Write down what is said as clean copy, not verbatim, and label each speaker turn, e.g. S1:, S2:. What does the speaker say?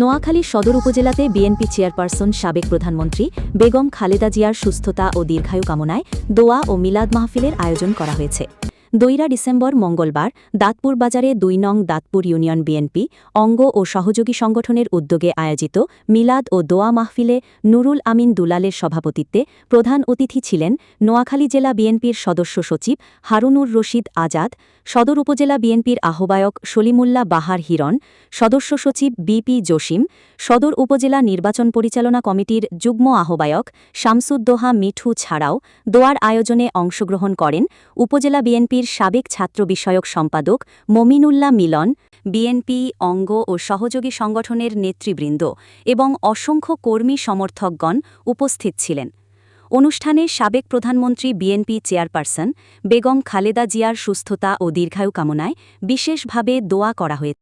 S1: নোয়াখালী সদর উপজেলাতে BNP chairperson সাবেক প্রধানমন্ত্রী বেগম খালেদা জিয়ার সুস্থতা ও দীর্ঘায়ু কামনায় দোয়া ও মিলাদ মাহফিলের আয়োজন করা হয়েছে। 2 ডিসেম্বর মঙ্গলবার দাঁতপুর বাজারে 2 নং দাঁতপুর ইউনিয়ন বিএনপি অঙ্গ ও সহযোগী সংগঠনের উদ্যোগে আয়োজিত মিলাদ ও দোয়া মাহফিলে নুরুল আমিন দুলালের সভাপতিত্বে প্রধান অতিথি ছিলেন নোয়াখালী জেলা বিএনপির সদস্য সচিব হারুনুর রশিদ আজাদ, সদর উপজেলা বিএনপির আহ্বায়ক সলিমুল্লাহ বাহার হিরণ, সদস্য সচিব বিপি জসিম, সদর উপজেলা নির্বাচন পরিচালনা কমিটির যুগ্ম আহ্বায়ক শামসুদ্দোহা মিঠু ছাড়াও দোয়ার আয়োজনে অংশগ্রহণ করেন উপজেলা বিএনপির সাবেক ছাত্র বিষয়ক সম্পাদক মমিনুল্লাহ মিলন, বিএনপি অঙ্গ ও সহযোগী সংগঠনের নেতৃবৃন্দ এবং অসংখ্য কর্মী সমর্থকগণ উপস্থিত ছিলেন। অনুষ্ঠানে সাবেক প্রধানমন্ত্রী বিএনপি চেয়ারপারসন বেগম খালেদা জিয়ার সুস্থতা ও দীর্ঘায়ু কামনায় বিশেষভাবে দোয়া করা হয়েছে।